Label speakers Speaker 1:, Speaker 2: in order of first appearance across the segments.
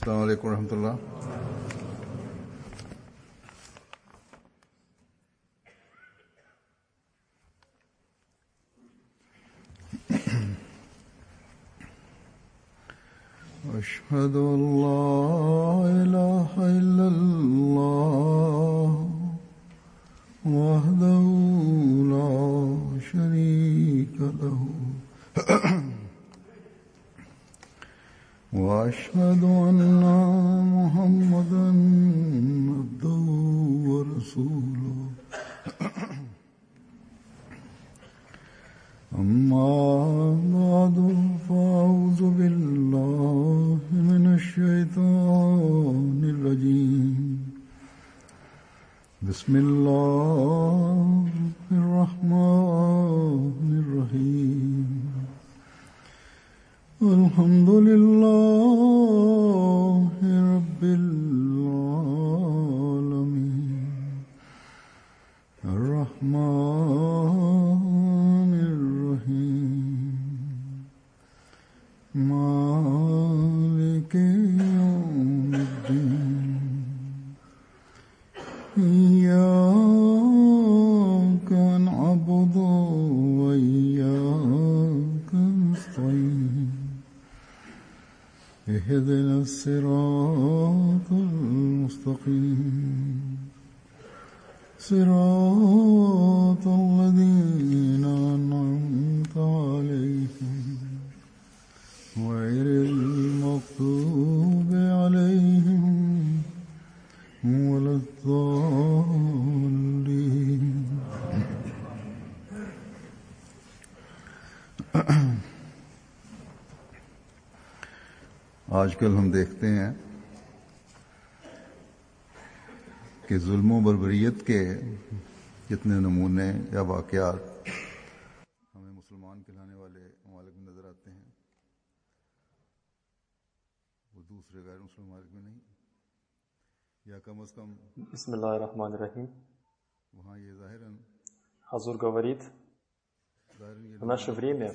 Speaker 1: अस्सलामु अलैकुम रहमतुल्लाह। أشهد أن لا إله إلا الله وحده لا شريك له وأشهد أن محمدا عبده ورسوله أما بعد فأعوذ بالله من الشيطان الرجيم بسم الله الرحمن الرحيم الحمد لله رب العالمين الرحمن الرحيم مالك يوم الدين إياك نعبد وإياك نستعين اهدنا الصراط المستقيم صراط الذين أنعمت عليهم غير المغضوب عليهم ولا الضالين आजकल हम देखते हैं कि जुल्म व बर्बरियत के जितने नमूने या वाक़यात हमें मुसलमान कहलाने वाले ममालिक में नज़र आते हैं वो दूसरे गैर मुस्लिम ममालिक में नहीं, या कम अज़ कम
Speaker 2: Бисмиллахир-рахманир-рахим.
Speaker 1: वहाँ ये ज़ाहिरन
Speaker 2: Хазур говорит, в наше время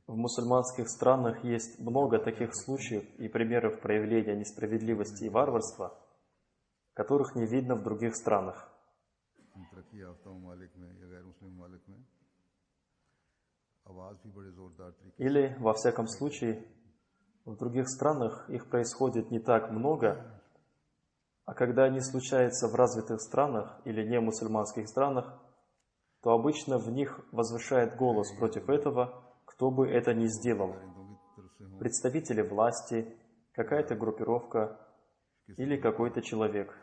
Speaker 2: в мусульманских странах есть много таких случаев и примеров проявления несправедливости и варварства, которых не видно в других странах. Или, во всяком случае, в других странах их происходит не так много, а когда они случаются в развитых странах или не мусульманских странах, то обычно в них возвышает голос против этого, кто бы это ни сделал. Представители власти, какая-то группировка или какой-то человек.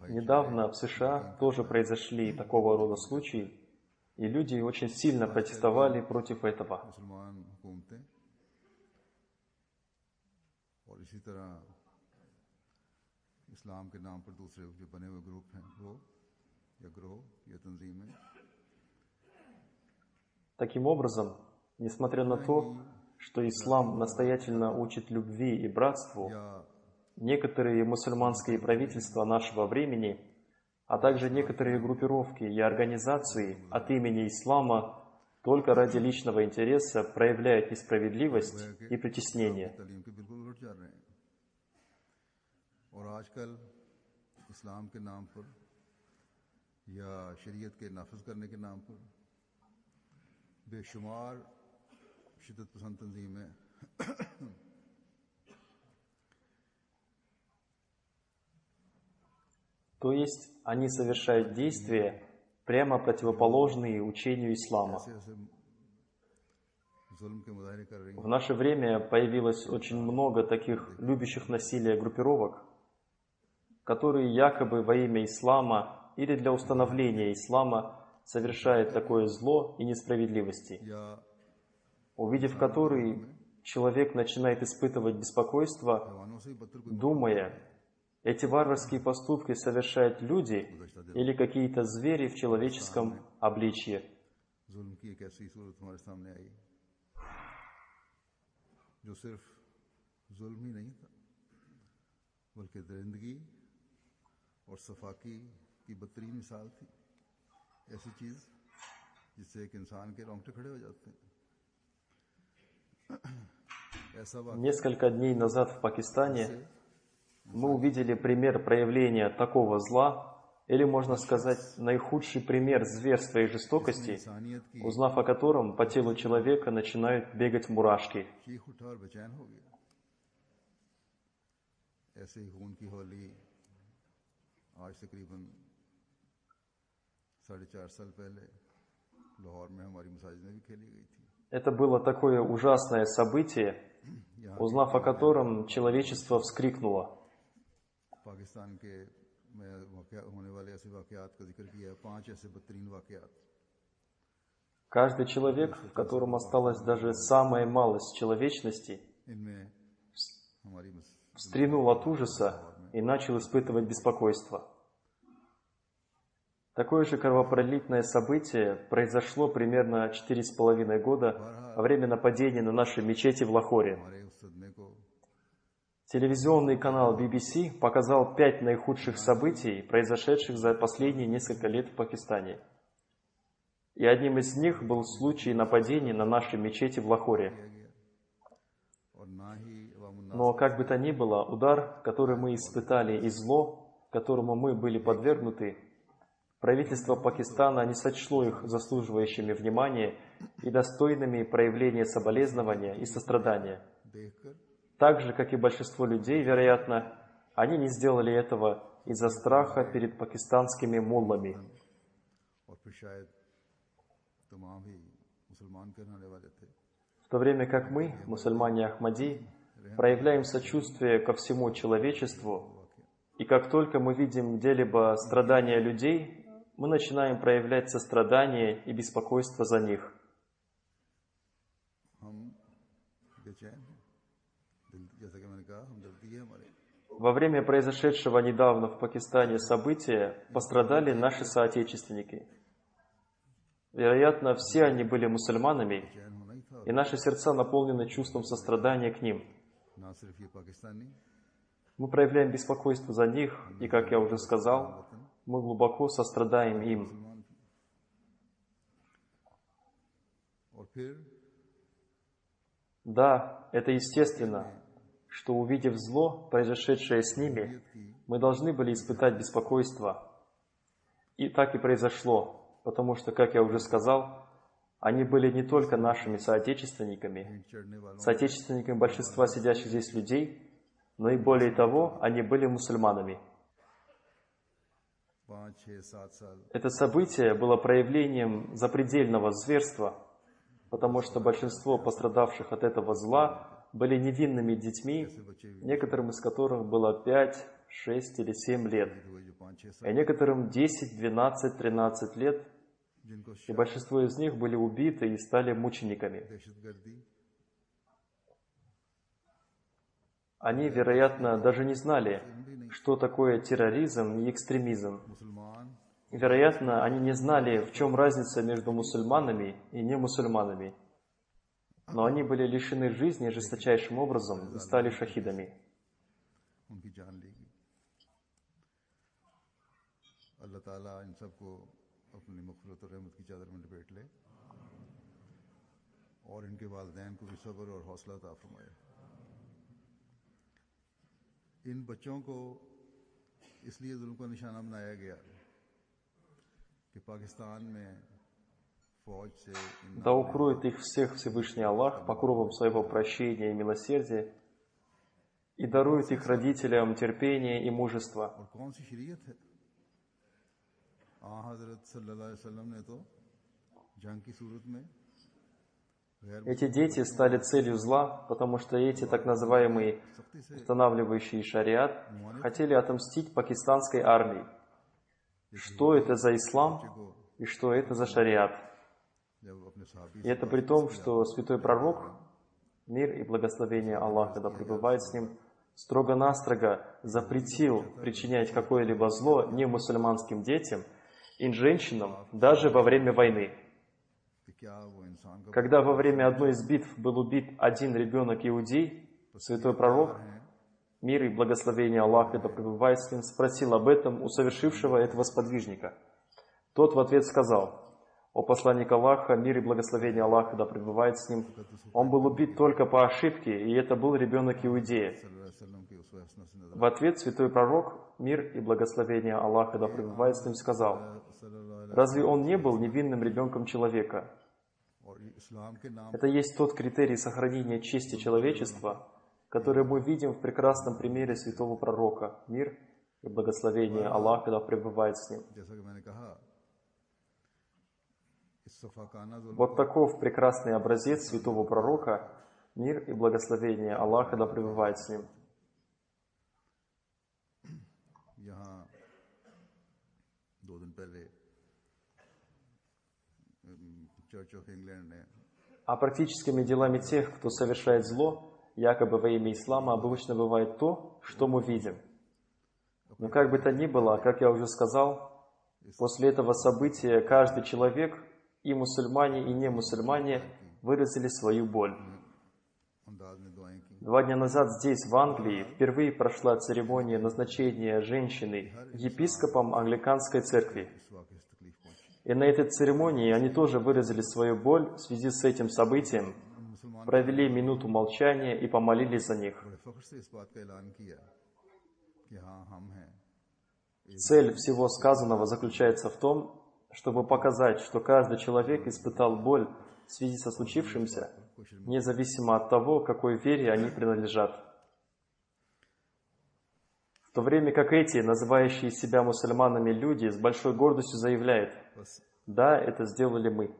Speaker 2: Недавно в США тоже произошли такого рода случаи, и люди очень сильно протестовали против этого. Таким образом, несмотря на то, что ислам настоятельно учит любви и братству, некоторые мусульманские правительства нашего времени, а также некоторые группировки и организации от имени ислама только ради личного интереса проявляют несправедливость и притеснение. То есть они совершают действия, прямо противоположные учению ислама. В наше время появилось очень много таких любящих насилие группировок, которые якобы во имя ислама или для установления ислама совершают такое зло и несправедливости, увидев которые, человек начинает испытывать беспокойство, думая, Эти варварские поступки совершают люди или какие-то звери в человеческом обличье.
Speaker 1: जुल्म की एक ऐसी सूरत हमारे सामने आई जो सिर्फ जुल्म ही नहीं था बल्कि दरिंदगी और सफाकी की बदतरीन मिसाल थी ऐसी चीज जिससे एक इंसान के रोंगटे खड़े हो जाते हैं ऐसा वाक़या
Speaker 2: Несколько дней назад в Пакистане мы увидели пример проявления такого зла, или, можно сказать, наихудший пример зверства и жестокости,
Speaker 1: इंसानियत की
Speaker 2: узнав о котором по телу человека начинают бегать мурашки.
Speaker 1: चीख उठा और बेचैन हो गया ऐसे ही खून की होली आज तकरीबन 4.5 साल पहले लाहौर में हमारी मसाजिद में भी खेली गई थी
Speaker 2: Это было такое ужасное событие, узнав о котором человечество вскрикнуло.
Speaker 1: पाकिस्तान के में होने वाले ऐसे वाक़यात का जिक्र किया है 5 ऐसे बदतरीन वाक़यात
Speaker 2: Каждый человек, в котором осталась даже самая малость человечности,
Speaker 1: इनमें हमारी
Speaker 2: встрянул от ужаса и начал испытывать беспокойство. Такое же кровопролитное событие произошло примерно 4,5 года во время нападения на наши мечети в Лахоре.
Speaker 1: हमारे उस सदमे को
Speaker 2: Телевизионный канал BBC показал 5 наихудших событий, произошедших за последние несколько лет в Пакистане. И одним из них был случай нападения на наши мечети в Лахоре.
Speaker 1: किया गया और ना ही अवामुन्नास
Speaker 2: Но как бы то ни было, удар, который мы испытали, и зло, которому мы были подвергнуты, правительство Пакистана не сочло их заслуживающими внимания и достойными проявления соболезнования и сострадания.
Speaker 1: देखकर
Speaker 2: Так же, как и большинство людей, вероятно, они не сделали этого из-за страха перед пакистанскими муллами.
Speaker 1: और फिर शायद तमाम ही मुसलमान कहलाने वाले थे
Speaker 2: В то время как мы, мусульмане Ахмади, проявляем сочувствие ко всему человечеству, и как только мы видим где-либо страдания людей, мы начинаем проявлять сострадание и беспокойство за них.
Speaker 1: हम बेचैन हैं जैसा कि मैंने कहा हम दर्दी है हमारे
Speaker 2: Во время произошедшего недавно в Пакистане события пострадали наши соотечественники. Вероятно, все они были мусульманами,
Speaker 1: चैन होना ही था
Speaker 2: и наши сердца наполнены чувством сострадания к ним.
Speaker 1: ना सिर्फ ये पाकिस्तानी
Speaker 2: Мы проявляем беспокойство за них, и, как я уже сказал, мы глубоко сострадаем им.
Speaker 1: मुसलमान थे और फिर
Speaker 2: Да, это естественно, что, увидев зло, произошедшее с ними, мы должны были испытать беспокойство. И так и произошло, потому что, как я уже сказал, они были не только нашими соотечественниками,
Speaker 1: चढ़ने वालों
Speaker 2: соотечественниками большинства сидящих здесь людей, но и более того, они были мусульманами.
Speaker 1: 5, 6, 7 साल
Speaker 2: Это событие было проявлением запредельного зверства, потому что большинство пострадавших от этого зла были невинными детьми, некоторым из которых было 5, 6 или 7 лет,
Speaker 1: हुए जो 5, 6
Speaker 2: а некоторым 10, 12, 13 лет,
Speaker 1: जिनको
Speaker 2: и большинство из них были убиты и стали мучениками.
Speaker 1: दहशतगर्दी
Speaker 2: Они, вероятно, даже не знали, что такое терроризм и экстремизм.
Speaker 1: मुसलमान
Speaker 2: И, вероятно, они не знали, в чем разница между мусульманами и немусульманами. Но они были лишены жизни жесточайшим образом и стали шахидами.
Speaker 1: उनकी जान लेगी अल्लाह ताला इन सबको अपनी मग़फ़िरत और रहमत की चादर में लपेट ले और इनके वालिदैन को भी सब्र और हौसला अता फरमाए इन बच्चों को इसलिए जुल्म का निशाना बनाया गया कि पाकिस्तान में फौज से इन
Speaker 2: Да укроет их всех Всевышний Аллах покровом своего прощения и милосердия и дарует их родителям терпение и мужество.
Speaker 1: और कौन सी शरीयत है हज़रत सल्लल्लाहु अलैहि वसल्लम ने तो जंग की सूरत में
Speaker 2: Эти дети стали целью зла, потому что эти так называемые устанавливающие шариат хотели отомстить пакистанской армии. Что это за ислам и что это за шариат?
Speaker 1: जब अपने सहाबी
Speaker 2: И это при том, что святой пророк, мир и благословение Аллаха да пребывает с ним, строго-настрого запретил причинять какое-либо зло не мусульманским детям и женщинам даже во время войны.
Speaker 1: कि क्या वो इंसान का
Speaker 2: Когда во время одной из битв был убит один ребенок-иудей, святой пророк, мир и благословение Аллаха да пребывает с ним, спросил об этом у совершившего этого сподвижника. Тот в ответ сказал: «О посланник Аллаха, мир и благословение Аллаха да пребывает с ним, он был убит только по ошибке, и это был ребенок Иудея».
Speaker 1: वसल्लम की उसवा हसना से नजर
Speaker 2: В ответ святой пророк, мир и благословение Аллаха да пребывает с ним, сказал: «Разве он не был невинным ребенком человека?»
Speaker 1: और इस्लाम के नाम
Speaker 2: Это есть тот критерий сохранения чести человечества, который мы видим в прекрасном примере святого пророка, мир и благословение Аллаха да пребывает с ним.
Speaker 1: जैसा कि मैंने कहा इस सफाकाना जुल्म
Speaker 2: Вот таков прекрасный образец святого пророка, мир и благословение Аллаха да пребывает с ним.
Speaker 1: यहाँ 2 दिन पहले चर्च ऑफ इंग्लैंड ने
Speaker 2: А практическими делами тех, кто совершает зло, якобы во имя ислама, обычно бывает то, что мы видим. Но как бы то ни было, как я уже сказал, после этого события каждый человек, и мусульмане, и не мусульмане, выразили свою боль.
Speaker 1: अंदाज में दुआएं की
Speaker 2: 2 дня назад здесь, в Англии, впервые прошла церемония назначения женщины епископом англиканской церкви.
Speaker 1: इस वाक़े से तकलीफ पहुंची
Speaker 2: И на этой церемонии они тоже выразили свою боль в связи с этим событием,
Speaker 1: मुसलमान
Speaker 2: провели минуту молчания и помолились за них.
Speaker 1: बड़े फख्र से इस बात का ऐलान किया कि हाँ हम हैं
Speaker 2: Цель всего сказанного заключается в том, чтобы показать, что каждый человек испытал боль в связи со случившимся, независимо от того, какой вере они принадлежат. В то время как эти, называющие себя мусульманами люди, с большой гордостью заявляют:
Speaker 1: बस
Speaker 2: «Да, это сделали мы».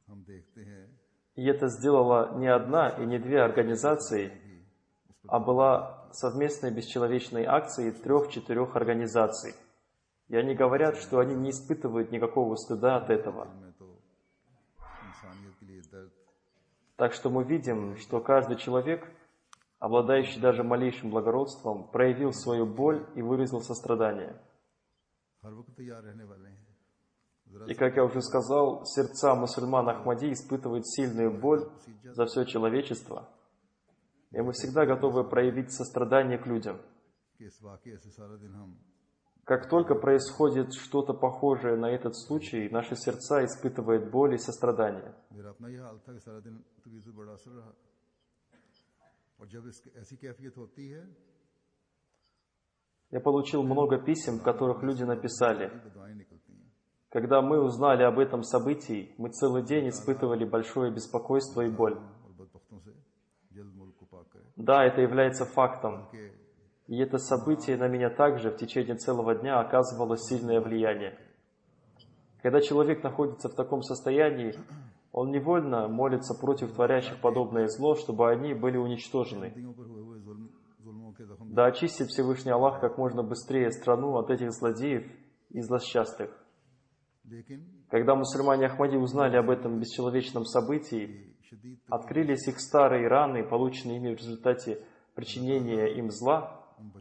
Speaker 1: हम देखते हैं
Speaker 2: И это сделала не одна и не две организации, а была совместной бесчеловечной акцией 3-4 организаций. И они говорят, что они не испытывают никакого стыда от этого.
Speaker 1: में तो इंसानियत के लिए दर्द
Speaker 2: Так что мы видим, что каждый человек, обладающий даже малейшим благородством, проявил свою боль и выразил сострадание.
Speaker 1: हर वक्त तैयार रहने वाले हैं जरा
Speaker 2: И, как я уже сказал, сердца мусульман Ахмади испытывают сильную боль за все человечество. И мы всегда готовы проявить сострадание к людям.
Speaker 1: कि इस वाक़े से सारा दिन हम
Speaker 2: Как только происходит что-то похожее на этот случай, наши сердца испытывают боль и сострадание.
Speaker 1: मेरा अपना ये हाल था कि सारा दिन तकलीफ से बड़ा असर रहा और जब इसकी ऐसी कैफियत होती है
Speaker 2: Я получил много писем, в которых люди написали:
Speaker 1: बदवाएं निकलती हैं
Speaker 2: «Когда мы узнали об этом событии, мы целый день испытывали большое беспокойство и боль».
Speaker 1: और बदबख्तों से जल्द मुल्क को पाक करे
Speaker 2: Да, это является фактом.
Speaker 1: कि
Speaker 2: И это событие на меня также в течение целого дня оказывало сильное влияние. Когда человек находится в таком состоянии, он невольно молится против творящих подобное зло, чтобы они были уничтожены.
Speaker 1: नदियों पर हुए जुल्मों के जख्म
Speaker 2: Да очистит Всевышний Аллах как можно быстрее страну от этих злодеев и злосчастных.
Speaker 1: लेकिन
Speaker 2: Когда мусульмане Ахмади узнали об этом бесчеловечном событии,
Speaker 1: शदीद
Speaker 2: открылись их старые раны, полученные ими в результате причинения им зла,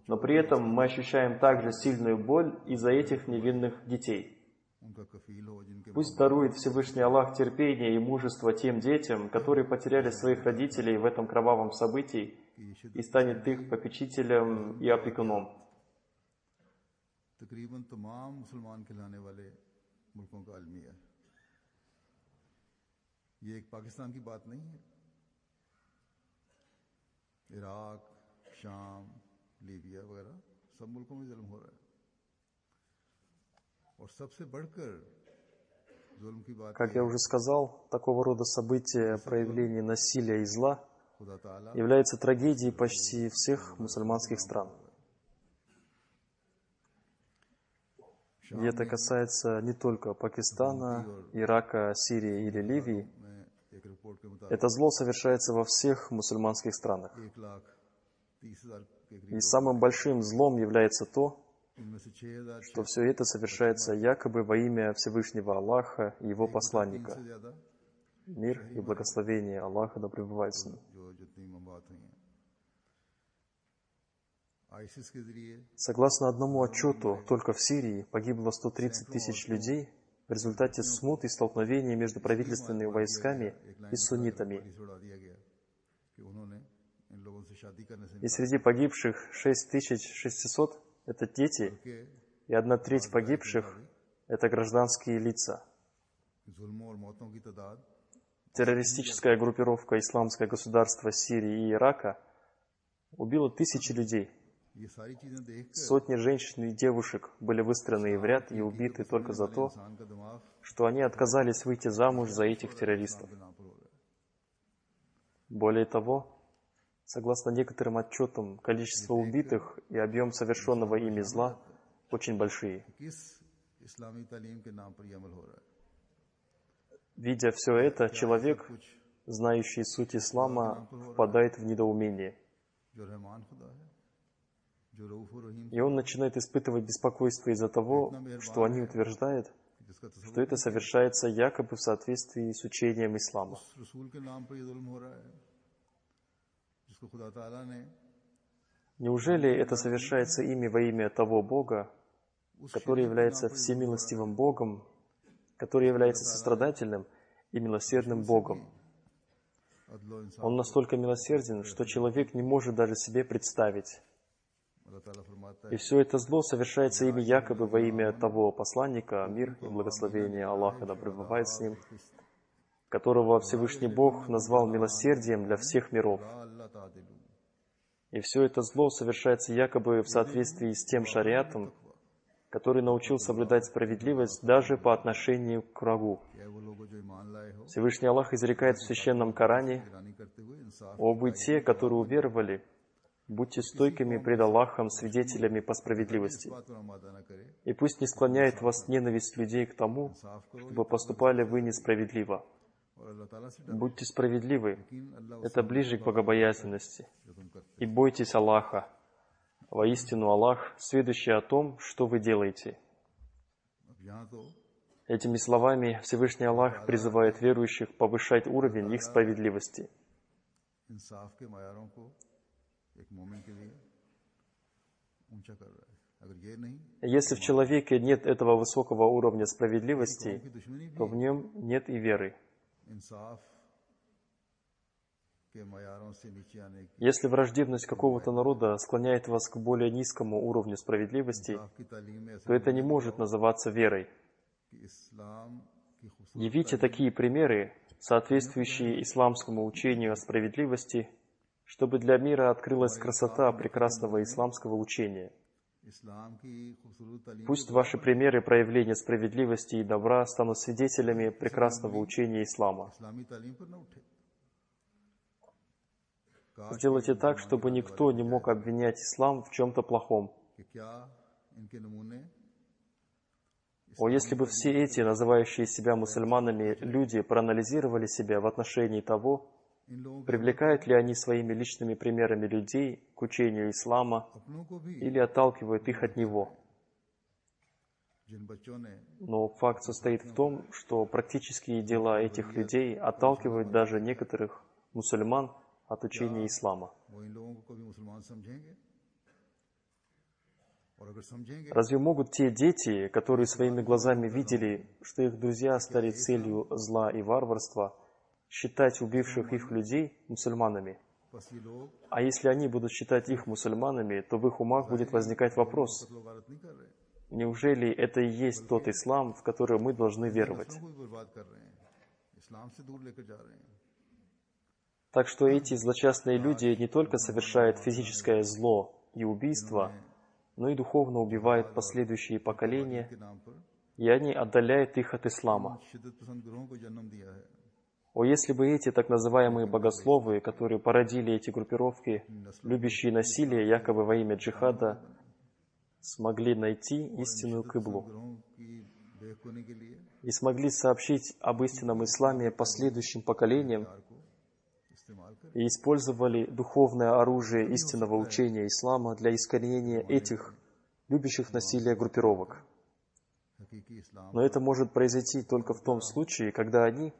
Speaker 2: но при этом мы ощущаем также сильную боль из-за этих невинных детей.
Speaker 1: उनका कफील हो जिनके
Speaker 2: Пусть дарует Всевышний Аллах терпение и мужество тем детям, которые потеряли своих родителей в этом кровавом событии, и станет их попечителем и опекуном.
Speaker 1: तकरीबन तमाम मुसलमान कहलाने वाले मुल्कों का अलमिया है ये एक पाकिस्तान की बात नहीं है इराक शाम लीबिया वगैरह सब मुल्कों में जुल्म हो रहा है और सबसे बढ़कर जुल्म की बात
Speaker 2: Как я уже сказал, такого рода события, проявление насилия и зла
Speaker 1: खुदा ताला
Speaker 2: является трагедией почти всех мусульманских стран. И это касается не только Пакистана, Ирака, Сирии или Ливии.
Speaker 1: में एक रिपोर्ट के मुताबिक
Speaker 2: Это зло совершается во всех мусульманских странах.
Speaker 1: 1,30,000 के
Speaker 2: И
Speaker 1: करीब
Speaker 2: самым большим злом является то,
Speaker 1: इनमें से 6,000
Speaker 2: что все это совершается якобы во имя Всевышнего Аллаха и Его посланника.
Speaker 1: से ज्यादा
Speaker 2: Мир и благословение Аллаха да пребывает с ним.
Speaker 1: जो जितनी मवात हुई हैं आईसिस के जरिए
Speaker 2: Согласно одному отчету, только в Сирии погибло 130 тысяч людей в результате смут и столкновений между правительственными войсками и суннитами.
Speaker 1: पुलिस उड़ा दिया गया कि उन्होंने इन लोगों से शादी करने से
Speaker 2: И среди погибших 6600 – это дети, и 1/3 погибших – это гражданские лица.
Speaker 1: जुल्मों और मौतों की तादाद
Speaker 2: Террористическая группировка «Исламское государство» Сирии и Ирака убила тысячи людей.
Speaker 1: ये सारी चीजें देख
Speaker 2: Сотни женщин и девушек были выстроены в ряд и убиты только за то,
Speaker 1: इंसान का दिमाग
Speaker 2: что они отказались выйти замуж за этих террористов.
Speaker 1: के नाम पर हो रहा है।
Speaker 2: Более того, согласно некоторым отчетам, количество убитых и объем совершенного ими зла очень большие.
Speaker 1: किस इस्लामी तालीम के नाम पर ये अमल हो रहा है?
Speaker 2: Видя все это, человек,
Speaker 1: कुछ
Speaker 2: знающий суть ислама, впадает в недоумение.
Speaker 1: जो रहमान खुदा है, जो रऊफ और रहीम,
Speaker 2: И он начинает испытывать беспокойство из-за того, что они утверждают,
Speaker 1: जिसका तस्वीर
Speaker 2: что это совершается якобы в соответствии с учением ислама.
Speaker 1: रसूल के नाम पर ये जुल्म हो रहा है, जिसको खुदा ताला ने
Speaker 2: Неужели это совершается ими во имя того Бога, который является всемилостивым Богом, который является сострадательным и милосердным Богом?
Speaker 1: अदलो इंसाफ
Speaker 2: Он настолько милосерден, что человек не может даже себе представить.
Speaker 1: अल्लाह ताला फरमाता
Speaker 2: И
Speaker 1: है
Speaker 2: все это зло совершается ими якобы во имя того посланника, мир и благословение Аллаха да пребывает с ним, которого Всевышний Бог назвал милосердием для всех миров.
Speaker 1: अल्लाह तादिलु
Speaker 2: И все это зло совершается якобы в соответствии с тем шариатом, который научил соблюдать справедливость даже по отношению к врагу.
Speaker 1: या वो लोग जो ईमान लाए हो
Speaker 2: Всевышний Аллах изрекает в Священном Коране:
Speaker 1: गिरानी करते हुए इंसाफ
Speaker 2: «О вы те, которые уверовали, будьте стойкими пред Аллахом, свидетелями по справедливости,
Speaker 1: बात पर आमादा न करे,
Speaker 2: и пусть не склоняет вас ненависть людей к тому,
Speaker 1: इंसाफ करो
Speaker 2: чтобы поступали вы несправедливо.
Speaker 1: और अल्लाह ताला से
Speaker 2: Будьте справедливы,
Speaker 1: यकीन अल्लाह
Speaker 2: это ближе к богобоязненности,
Speaker 1: जो तुम करते
Speaker 2: и бойтесь Аллаха. Воистину Аллах, сведущий о том, что вы делаете».
Speaker 1: अब यहाँ तो
Speaker 2: Этими словами Всевышний Аллах призывает верующих повышать уровень их справедливости.
Speaker 1: इंसाफ के मायारों को एक मोमिन के लिए ऊंचा कर रहा है। अगर ये नहीं
Speaker 2: Если в человеке нет этого высокого уровня справедливости,
Speaker 1: की दुश्मनी
Speaker 2: то в нем нет и веры.
Speaker 1: इंसाफ के मायारों से नीचे आने की
Speaker 2: Если враждебность какого-то народа склоняет вас к более низкому уровню справедливости,
Speaker 1: इंसाफ की तालीम में ऐसा
Speaker 2: то это не может называться верой.
Speaker 1: कि इस्लाम की खूबसूरत
Speaker 2: Явите такие примеры, соответствующие исламскому учению о справедливости, чтобы для мира открылась красота прекрасного исламского учения.
Speaker 1: इस्लाम की खूबसूरत तालीम
Speaker 2: Пусть ваши примеры проявления справедливости и добра станут свидетелями прекрасного учения ислама.
Speaker 1: इस्लामी तालीम पर न उठे।
Speaker 2: Сделайте так, чтобы никто не мог обвинять ислам в чем-то плохом.
Speaker 1: कि क्या इनके नमूने
Speaker 2: О, если бы все эти, называющие себя мусульманами, люди проанализировали себя в отношении того,
Speaker 1: इन लोगों के
Speaker 2: привлекают ли они своими личными примерами людей к учению ислама
Speaker 1: अपनों को भी
Speaker 2: или отталкивают их от него.
Speaker 1: जिन बच्चों ने
Speaker 2: Но факт состоит в том, что практические дела этих людей отталкивают даже некоторых мусульман от учения ислама.
Speaker 1: वो इन लोगों को कभी मुसलमान समझेंगे और अगर समझेंगे
Speaker 2: Разве могут те дети, которые своими глазами видели, что их друзья стали целью зла и варварства, считать убивших их людей мусульманами?
Speaker 1: बस ये लोग
Speaker 2: А если они будут считать их мусульманами, то в их умах будет возникать вопрос:
Speaker 1: लोग गारत नहीं कर रहे हैं,
Speaker 2: неужели это и есть тот ислам, в который мы должны веровать?
Speaker 1: नस्लों को भी बर्बाद कर रहे हैं, इस्लाम से दूर लेकर जा रहे हैं।
Speaker 2: Так что эти злочастные люди не только совершают физическое зло и убийство, но и духовно убивают последующие поколения,
Speaker 1: के नाम पर
Speaker 2: и они отдаляют их от ислама.
Speaker 1: शिद्दत पसंद ग्रोहों को जन्म दिया है।
Speaker 2: О, если бы эти так называемые богословы, которые породили эти группировки, любящие насилие якобы во имя джихада, смогли найти истинную кыблу
Speaker 1: ग्रोहों की बेखुनी के लिए
Speaker 2: и смогли сообщить об истинном исламе последующим поколениям
Speaker 1: को इस्तेमाल कर
Speaker 2: и использовали духовное оружие истинного учения ислама для искоренения этих любящих насилие группировок.
Speaker 1: हकीकी इस्लाम
Speaker 2: Но это может произойти только в том случае, когда они,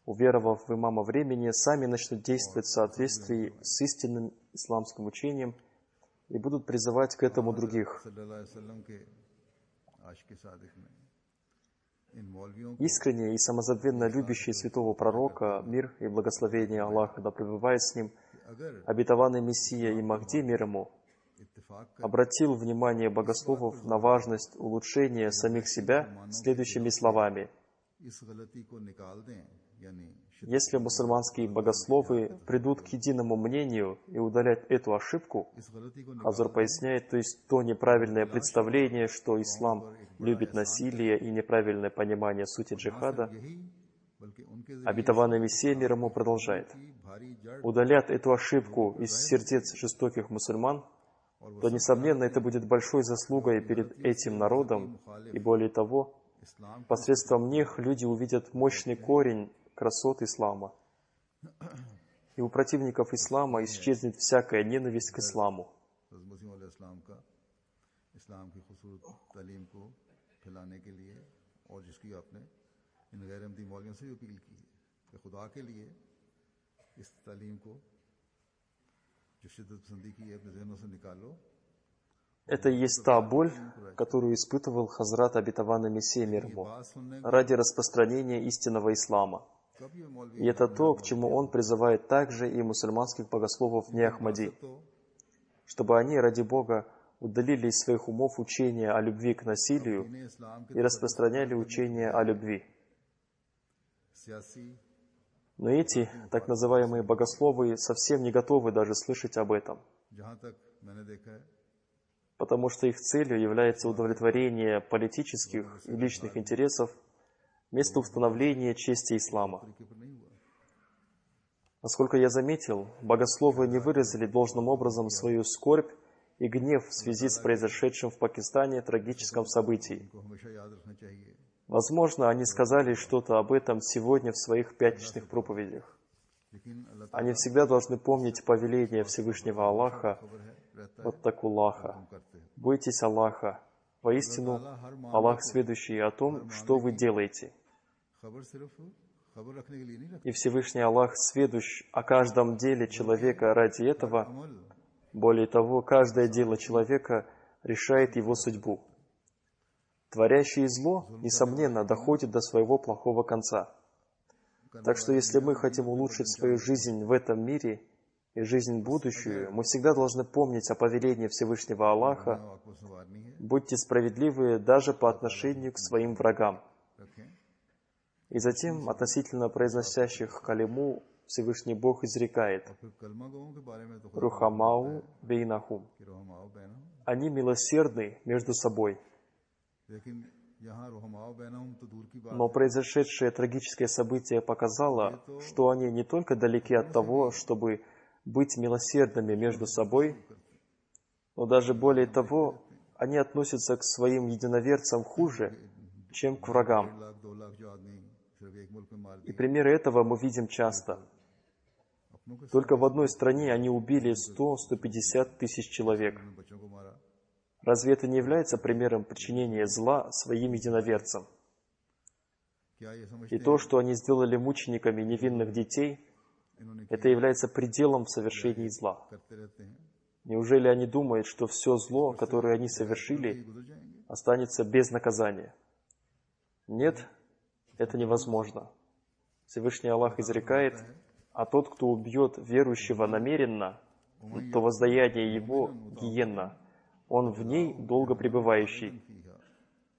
Speaker 2: уверовав в имама времени, сами начнут действовать в соответствии с истинным исламским учением и будут призывать к этому других. Искренне и самозабвенно любящий святого пророка, мир и благословение Аллаха да пребывает с ним, обетованный Мессия и Махди, мир ему, обратил внимание богословов на важность улучшения самих себя следующими словами. Если мусульманские богословы придут к единому мнению и удалят эту ошибку, Хазр поясняет, то есть то неправильное представление, что ислам любит насилие и неправильное понимание сути джихада, обетованный Мессия мир ему продолжает. Удалят эту ошибку из сердец жестоких мусульман, то, несомненно, это будет большой заслугой перед этим народом, и более того, посредством них люди увидят мощный корень красот ислама. И у противников ислама исчезнет всякая ненависть к исламу. Это и есть та боль, которую испытывал Хазрат обетованный Мессия мир ему, ради распространения истинного ислама. И это то, к чему он призывает также и мусульманских богословов не Ахмади, чтобы они, ради Бога, удалили из своих умов учение о любви к насилию и распространяли учение о любви. Но эти, так называемые богословы, совсем не готовы даже слышать об этом, потому что их целью является удовлетворение политических и личных интересов вместо установления чести ислама. Насколько я заметил, богословы не выразили должным образом свою скорбь и гнев в связи с произошедшим в Пакистане трагическом событии. Возможно, они сказали что-то об этом сегодня в своих пятничных проповедях. Они всегда должны помнить повеление Всевышнего Аллаха, «Ваттакуллаха», «Бойтесь Аллаха». Воистину, Аллах сведущий о том, что вы делаете. И Всевышний Аллах сведущ о каждом деле человека ради этого. Более того, каждое дело человека решает его судьбу. Творящий зло, несомненно, доходит до своего плохого конца. Так что если мы хотим улучшить свою жизнь в этом мире и жизнь будущую, мы всегда должны помнить о повелении Всевышнего Аллаха: «Будьте справедливы даже по отношению к своим врагам». И затем, относительно произносящих калиму, Всевышний Бог изрекает: «Рухамау бейнахум». Они милосердны между собой. Но произошедшее трагическое событие показало, что они не только далеки от того, чтобы быть милосердными между собой, но даже более того, они относятся к своим единоверцам хуже, чем к врагам. И примеры этого мы видим часто. Только в одной стране они убили 100-150 тысяч человек. Разве это не является примером причинения зла своим единоверцам? И то, что они сделали мучениками невинных детей, это является пределом в совершении зла. Неужели они думают, что все зло, которое они совершили, останется без наказания? Нет, это невозможно. Всевышний Аллах изрекает: «А тот, кто убьет верующего намеренно, то воздаяние его гиенна, он в ней долго пребывающий.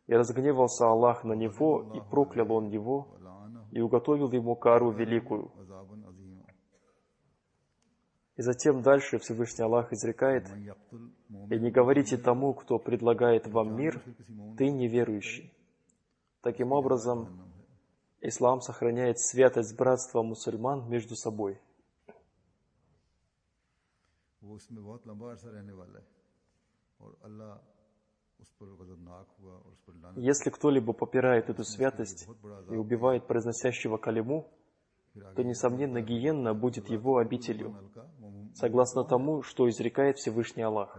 Speaker 2: И разгневался Аллах на него, и проклял он его, и уготовил ему кару великую». И затем дальше Всевышний Аллах изрекает: «И не говорите тому, кто предлагает вам мир, ты неверующий». Таким образом, ислам сохраняет святость братства мусульман между собой. Если кто-либо попирает эту святость и убивает произносящего калиму, то, несомненно, гиенна будет его обителью, согласно тому, что изрекает Всевышний Аллах.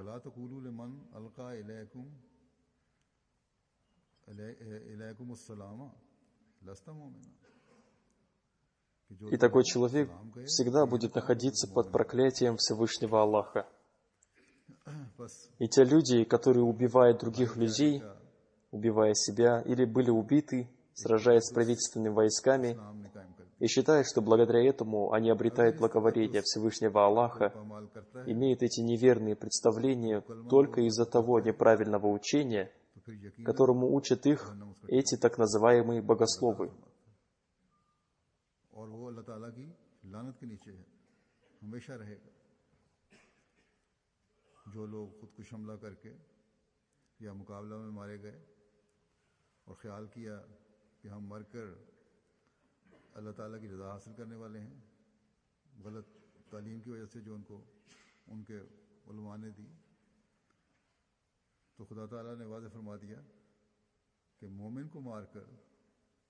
Speaker 2: И такой человек всегда будет находиться под проклятием Всевышнего Аллаха. И те люди, которые убивают других людей, убивая себя, или были убиты, сражаясь с правительственными войсками,
Speaker 1: इस्लाम ने कायम कर
Speaker 2: и считают, что благодаря этому они обретают благоволение Всевышнего Аллаха,
Speaker 1: पामाल करता है
Speaker 2: имеют эти неверные представления только из-за того неправильного учения,
Speaker 1: तो फिर यकीन
Speaker 2: которому учат их эти так называемые богословы.
Speaker 1: और वो अल्लाह ताला की लानत के नीचे है, हमेशा रहेगा। जो लोग खुदकुश हमला करके या मुकाबला में मारे गए और ख्याल किया कि हम मरकर अल्लाह ताला की रज़ा हासिल करने वाले हैं, गलत तालीम की वजह से जो उनको उनके उलमा ने दी, तो खुदा ताला ने वाज़ेह फरमा दिया कि मोमिन को मारकर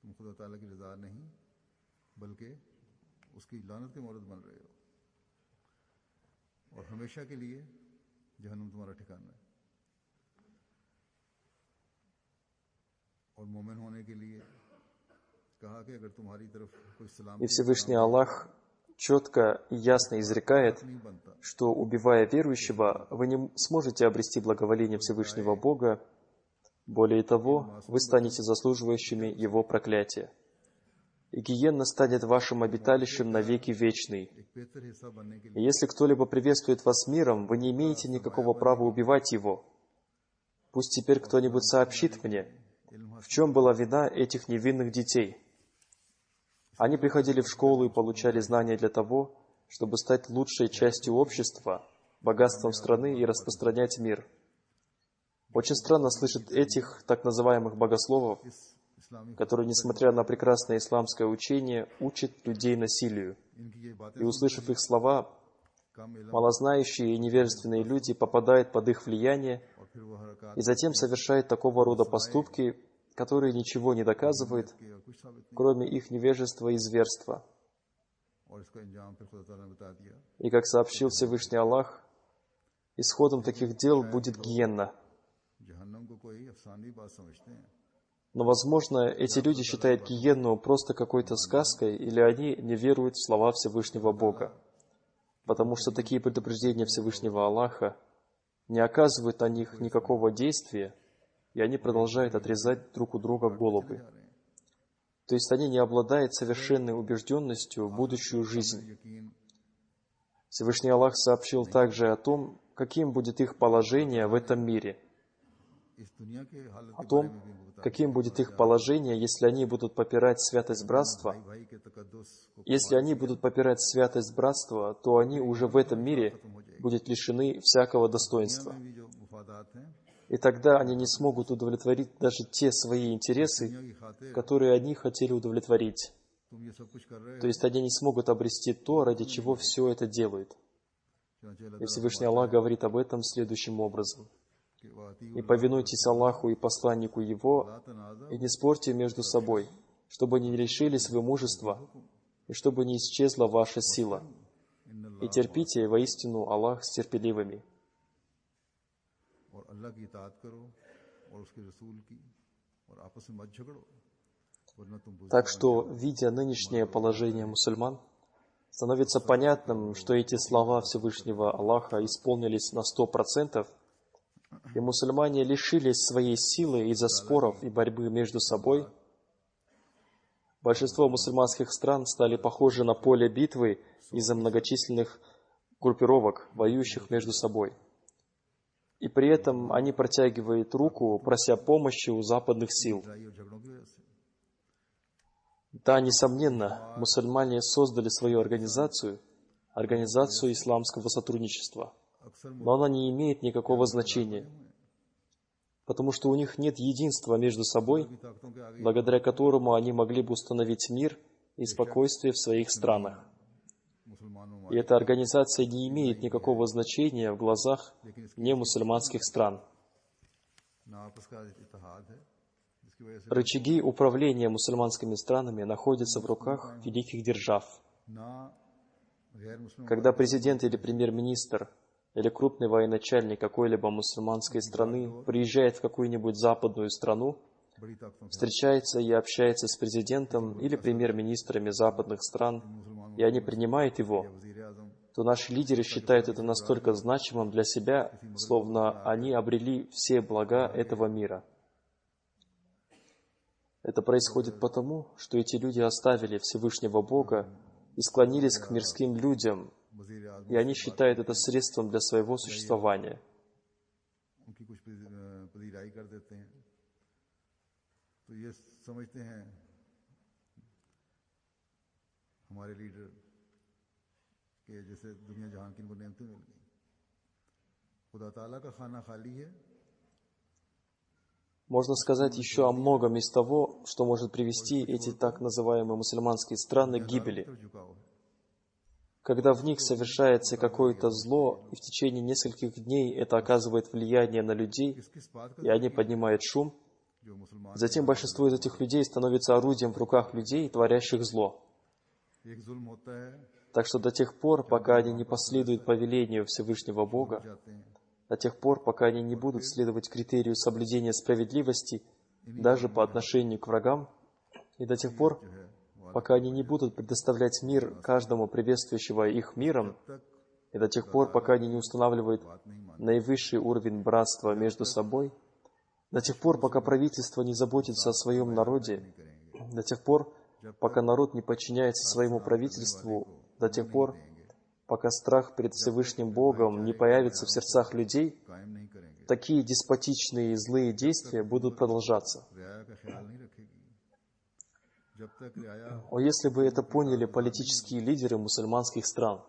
Speaker 1: तुम खुदा ताला की रज़ा नहीं बल्कि उसकी लानत के मौरद बन रहे हो, और हमेशा के लिए जहन्नुम तुम्हारा ठिकाना है। और मोमिन होने के लिए कहा कि अगर तुम्हारी तरफ कोई सलाम
Speaker 2: И Всевышний Аллах четко и ясно изрекает,
Speaker 1: नहीं बनता,
Speaker 2: что, убивая верующего, вы не сможете обрести благоволение Всевышнего Бога. Более того, вы станете заслуживающими Его проклятия. И гиенна станет вашим обиталищем навеки вечный.
Speaker 1: एक बेहतर हिस्सा बनने के
Speaker 2: И
Speaker 1: लिए
Speaker 2: если кто-либо приветствует вас миром, вы не имеете никакого права убивать его. Пусть теперь кто-нибудь сообщит мне, в чем была вина этих невинных детей. Они приходили в школу и получали знания для того, чтобы стать лучшей частью общества, богатством страны и распространять мир. Очень странно слышать этих так называемых богословов,
Speaker 1: इस्लामी
Speaker 2: которые, несмотря на прекрасное исламское учение, учат людей насилию.
Speaker 1: इनकी ये बातें
Speaker 2: И, услышав их слова,
Speaker 1: कम इल्म
Speaker 2: малознающие и невежественные люди попадают под их влияние
Speaker 1: और फिर वो हरकत
Speaker 2: и затем совершают такого рода поступки, которые ничего не доказывают,
Speaker 1: की और कुछ साबित नहीं,
Speaker 2: кроме их невежества и зверства.
Speaker 1: और इसका इंजाम फिर खुदा ताला ने बता दिया।
Speaker 2: И, как сообщил Всевышний Аллах, исходом таких дел будет гиенна.
Speaker 1: जहन्नम को कोई अफसानी बात समझते हैं,
Speaker 2: Но, возможно, эти люди считают гиенну просто какой-то сказкой, или они не веруют в слова Всевышнего Бога, потому что такие предупреждения Всевышнего Аллаха не оказывают на них никакого действия, и они продолжают отрезать друг у друга головы. То есть они не обладают совершенной убежденностью в будущую жизнь.
Speaker 1: यकीन
Speaker 2: Всевышний Аллах сообщил также о том, каким будет их положение в этом мире,
Speaker 1: इस दुनिया के हालत
Speaker 2: о
Speaker 1: के बारे
Speaker 2: том,
Speaker 1: में भी वो बता
Speaker 2: каким будет их положение, если они будут попирать святость братства.
Speaker 1: भाई के तकद्दुस को
Speaker 2: Если они будут попирать святость братства, то они уже в этом мире будут лишены всякого достоинства.
Speaker 1: भी जो मुफादात हैं
Speaker 2: И тогда они не смогут удовлетворить даже те свои интересы,
Speaker 1: दुनिया की खातिर
Speaker 2: которые они хотели удовлетворить.
Speaker 1: तुम ये सब कुछ कर रहे
Speaker 2: То есть они не смогут обрести то, ради чего все это делают.
Speaker 1: हो, चनाचे
Speaker 2: И Всевышний Аллах говорит об этом следующим образом.
Speaker 1: कि वाती
Speaker 2: «И повинуйтесь Аллаху и посланнику Его,
Speaker 1: तनाज़ा
Speaker 2: и не спорьте между собой, чтобы не лишились вы мужества, и чтобы не исчезла ваша сила. И терпите, воистину Аллах с терпеливыми».
Speaker 1: और अल्लाह की इताअत करो और उसके रसूल की, और आपस में मत झगड़ो, वरना तुम बुज़दिल
Speaker 2: Так что, видя нынешнее положение мусульман, становится понятным, что эти слова Всевышнего Аллаха исполнились на 100%, и мусульмане лишились своей силы из-за споров и борьбы между собой. Большинство мусульманских стран стали похожи на поле битвы из-за многочисленных группировок, воюющих между собой. И при этом они протягивают руку, прося помощи у западных сил.
Speaker 1: लड़ाई और झगड़ों की वजह से
Speaker 2: Да, несомненно, мусульмане создали свою организацию исламского сотрудничества,
Speaker 1: अक्सर
Speaker 2: но она не имеет никакого значения, потому что у них нет единства между собой,
Speaker 1: की ताकतों के आगे
Speaker 2: благодаря которому они могли бы установить мир и спокойствие в своих странах.
Speaker 1: मुसलमानों
Speaker 2: И эта организация не имеет никакого значения в глазах немусульманских стран.
Speaker 1: ना आपस का इत्तेहाद है, जिसकी वजह से
Speaker 2: Рычаги управления мусульманскими странами находятся в руках великих держав.
Speaker 1: ना गैर मुस्लिम
Speaker 2: Когда президент или премьер-министр или крупный военачальник какой-либо мусульманской страны приезжает в какую-нибудь западную страну,
Speaker 1: बड़ी ताकतों के
Speaker 2: встречается и общается с президентом или премьер-министрами западных стран, и они принимают его,
Speaker 1: वज़ीर-ए-आज़म
Speaker 2: то наши лидеры считают это настолько значимым для себя, словно они обрели все блага этого мира. Это происходит потому, что эти люди оставили Всевышнего Бога и склонились к мирским людям, и они считают это средством для своего существования. Можно сказать еще о многом из того, что может привести эти так называемые мусульманские страны к гибели. Когда в них совершается какое-то зло, и в течение нескольких дней это оказывает влияние на людей, и они поднимают шум, затем большинство из этих людей становится орудием в руках людей, творящих зло. Так что до тех пор, пока они не последуют повелению Всевышнего Бога, до тех пор, пока они не будут следовать критерию соблюдения справедливости даже по отношению к врагам, и до тех пор, пока они не будут предоставлять мир каждому приветствующего их миром, и до тех пор, пока они не устанавливают наивысший уровень братства между собой, до тех пор, пока правительство не заботится о своем народе, до тех пор, пока народ не подчиняется своему правительству, до тех пор, пока страх перед Всевышним Богом не появится в сердцах людей, такие деспотичные и злые действия будут продолжаться. О, если бы это поняли политические лидеры мусульманских стран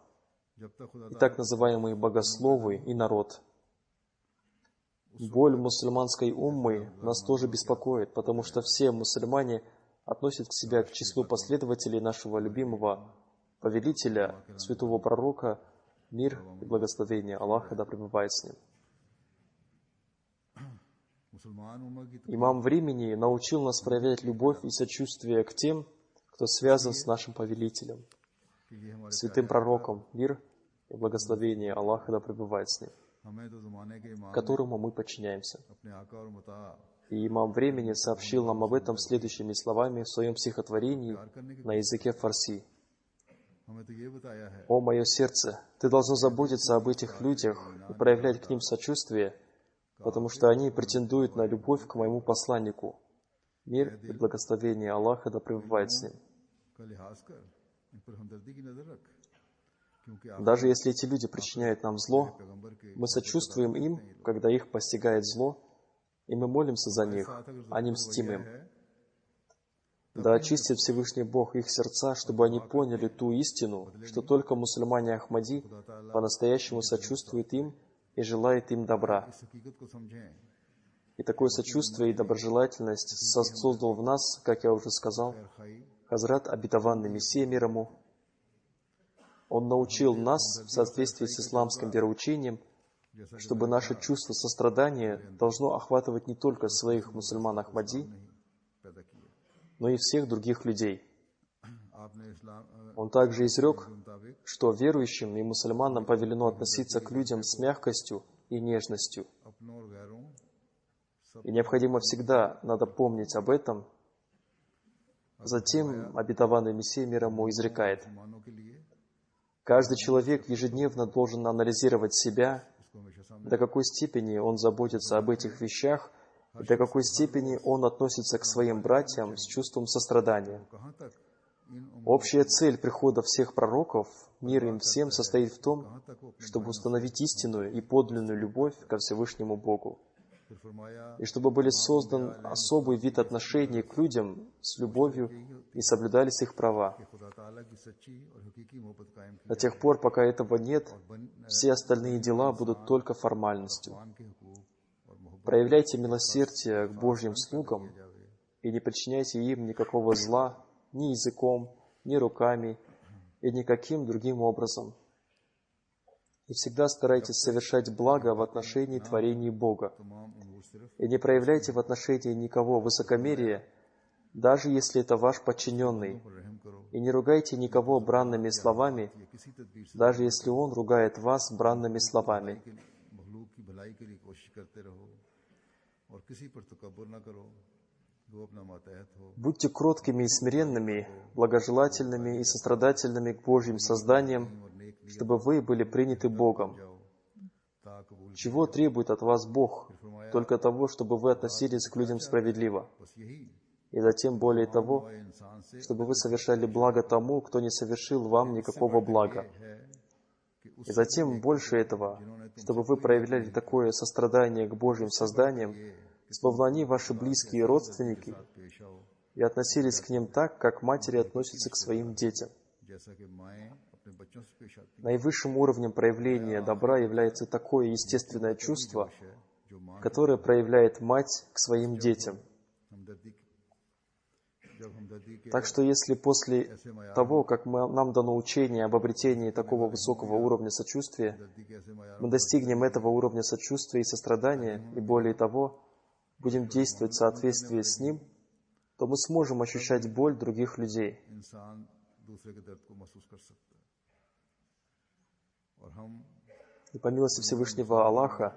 Speaker 2: и так называемые богословы и народ. Боль мусульманской уммы нас тоже беспокоит, потому что все мусульмане относят себя к числу последователей нашего любимого повелителя, святого пророка, мир и благословение Аллаха да пребывает с ним. Имам времени научил нас проявлять любовь и сочувствие к тем, кто связан с нашим повелителем, святым пророком, мир и благословение Аллаха да пребывает с ним, которому мы подчиняемся. И имам времени сообщил нам об этом следующими словами в своем стихотворении на языке фарси. «О мое сердце, ты должно заботиться об этих людях и проявлять к ним сочувствие, потому что они претендуют на любовь к моему посланнику. Мир и благословение Аллаха да пребывает с ним». Даже если эти люди причиняют нам зло, мы сочувствуем им, когда их постигает зло, и мы молимся за них, а не мстим им. Да очистит Всевышний Бог их сердца, чтобы они поняли ту истину, что только мусульмане Ахмади по-настоящему сочувствуют им и желает им добра. И такое сочувствие и доброжелательность создал в нас, как я уже сказал, Хазрат обетованный Мессия мир ему. Он научил нас в соответствии с исламским вероучением, чтобы наше чувство сострадания должно охватывать не только своих мусульман Ахмади, но и всех других людей. Он также изрек, что верующим и мусульманам повелено относиться к людям с мягкостью и нежностью. И необходимо всегда надо помнить об этом. Затем обетованный Мессия мир ему изрекает: каждый человек ежедневно должен анализировать себя, до какой степени он заботится об этих вещах, и до какой степени он относится к своим братьям с чувством сострадания. Общая цель прихода всех пророков, мир им всем, состоит в том, чтобы установить истинную и подлинную любовь ко Всевышнему Богу, и чтобы были создан особый вид отношений к людям с любовью и соблюдались их права. До тех пор, пока этого нет, все остальные дела будут только формальностью. Проявляйте милосердие к Божьим слугам и не причиняйте им никакого зла ни языком, ни руками и никаким другим образом. И всегда старайтесь совершать благо в отношении творений Бога. И не проявляйте в отношении никого высокомерия, даже если это ваш подчиненный. И не ругайте никого бранными словами, даже если он ругает вас бранными словами. Будьте кроткими и смиренными, благожелательными и сострадательными к Божьим созданиям, чтобы вы были приняты Богом. Чего требует от вас Бог? Только того, чтобы вы относились к людям справедливо. И затем, более того, чтобы вы совершали благо тому, кто не совершил вам никакого блага. И затем, больше этого, чтобы вы проявляли такое сострадание к Божьим созданиям, словно они ваши близкие родственники, и относились к ним так, как матери относятся к своим детям. Наивысшим уровнем проявления добра является такое естественное чувство, которое проявляет мать к своим детям. Так что если после того, как нам дано учение об обретении такого высокого уровня сочувствия, мы достигнем этого уровня сочувствия и сострадания, и более того, будем действовать в соответствии с ним, то мы сможем ощущать боль других людей. И по милости Всевышнего Аллаха,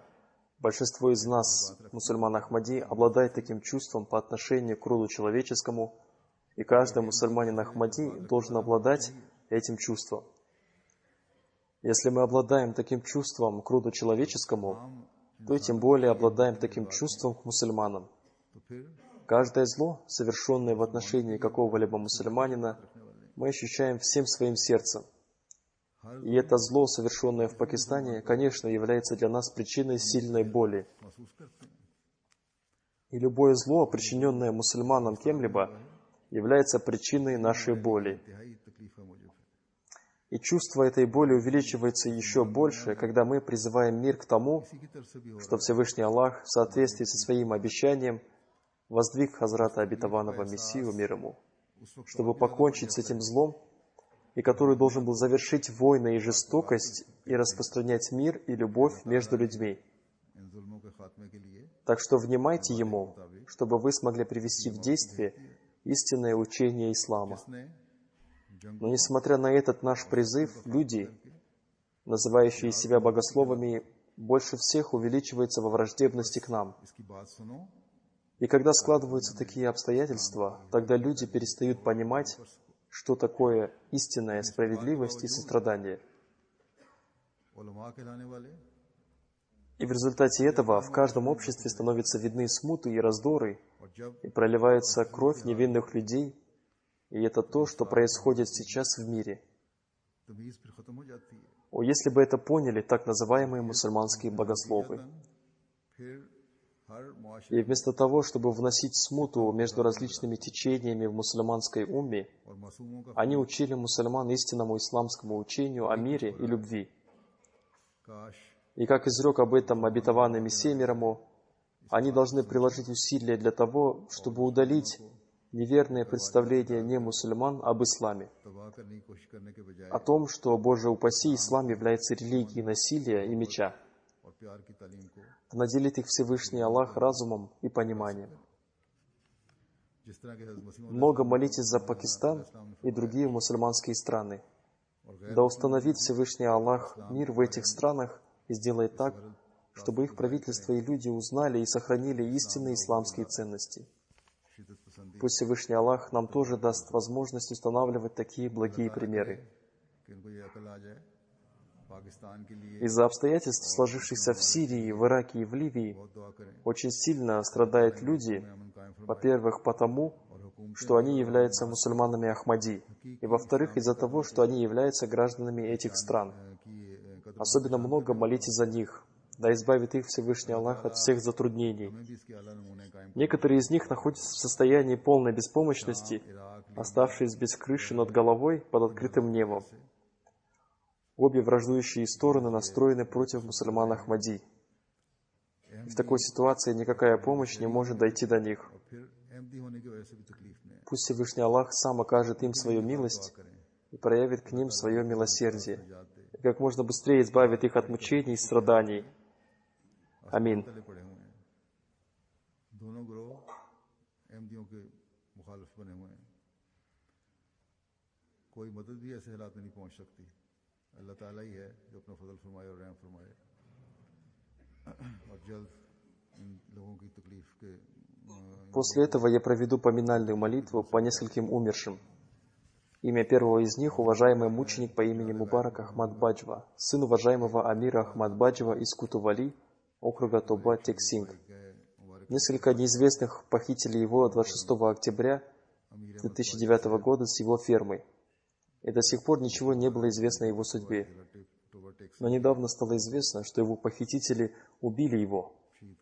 Speaker 2: большинство из нас, мусульман Ахмади, обладает таким чувством по отношению к роду человеческому, и каждый мусульманин Ахмади должен обладать этим чувством. Если мы обладаем таким чувством к роду человеческому, то тем более обладаем таким чувством к мусульманам. Каждое зло, совершенное в отношении какого-либо мусульманина, мы ощущаем всем своим сердцем. И это зло, совершенное в Пакистане, конечно, является для нас причиной сильной боли. И любое зло, причиненное мусульманам кем-либо, является причиной нашей боли. И чувство этой боли увеличивается еще больше, когда мы призываем мир к тому, что Всевышний Аллах в соответствии со своим обещанием воздвиг Хазрата Обетованного Мессию, мир ему, чтобы покончить с этим злом, и который должен был завершить войны и жестокость и распространять мир и любовь между людьми. Так что внимайте ему, чтобы вы смогли привести в действие истинное учение ислама. Но несмотря на этот наш призыв, люди, называющие себя богословами, больше всех увеличиваются во враждебности к нам. И когда складываются такие обстоятельства, тогда люди перестают понимать, что такое истинная справедливость и сострадание. И в результате этого в каждом обществе становятся видны смуты и раздоры, и проливается кровь невинных людей, и это то, что происходит сейчас в мире. О, если бы это поняли так называемые мусульманские богословы. И вместо того, чтобы вносить смуту между различными течениями в мусульманской умме, они учили мусульман истинному исламскому учению о мире и любви. И как изрек об этом обетованный Мессия мир ему, они должны приложить усилия для того, чтобы удалить неверное представление немусульман об исламе, о том, что, Боже упаси, ислам является религией насилия и меча. Наделит их Всевышний Аллах разумом и пониманием. Много молитесь за Пакистан и другие мусульманские страны. Да установит Всевышний Аллах мир в этих странах и сделает так, чтобы их правительство и люди узнали и сохранили истинные исламские ценности. Пусть Всевышний Аллах нам тоже даст возможность устанавливать такие благие примеры. Из-за обстоятельств, сложившихся в Сирии, в Ираке и в Ливии, очень сильно страдают люди, во-первых, потому, что они являются мусульманами Ахмади, и во-вторых, из-за того, что они являются гражданами этих стран. Особенно много молитесь за них, да избавит их Всевышний Аллах от всех затруднений. Некоторые из них находятся в состоянии полной беспомощности, оставшись без крыши над головой под открытым небом. Обе враждующие стороны настроены против мусульман Ахмади. И в такой ситуации никакая помощь не может дойти до них. Пусть Всевышний Аллах сам окажет им свою милость и проявит к ним свое милосердие, и как можно быстрее избавит их от мучений и страданий. Аминь.
Speaker 1: اللہ تعالیٰ ہی ہے جو اپنا فضل فرمائے اور رحم فرمائے اور جلد ان لوگوں کی تکلیف کے
Speaker 2: После этого я проведу поминальную молитву по нескольким умершим. Имя первого из них – уважаемый мученик по имени Мубарак Ахмад Баджва, сын уважаемого амира Ахмад Баджва из Кутували, округа Тоба Тексинг. Несколько неизвестных похитили его 26 октября 2009 года с его фермы, и до сих пор ничего не было известно о его судьбе. Но недавно стало известно, что его похитители убили его.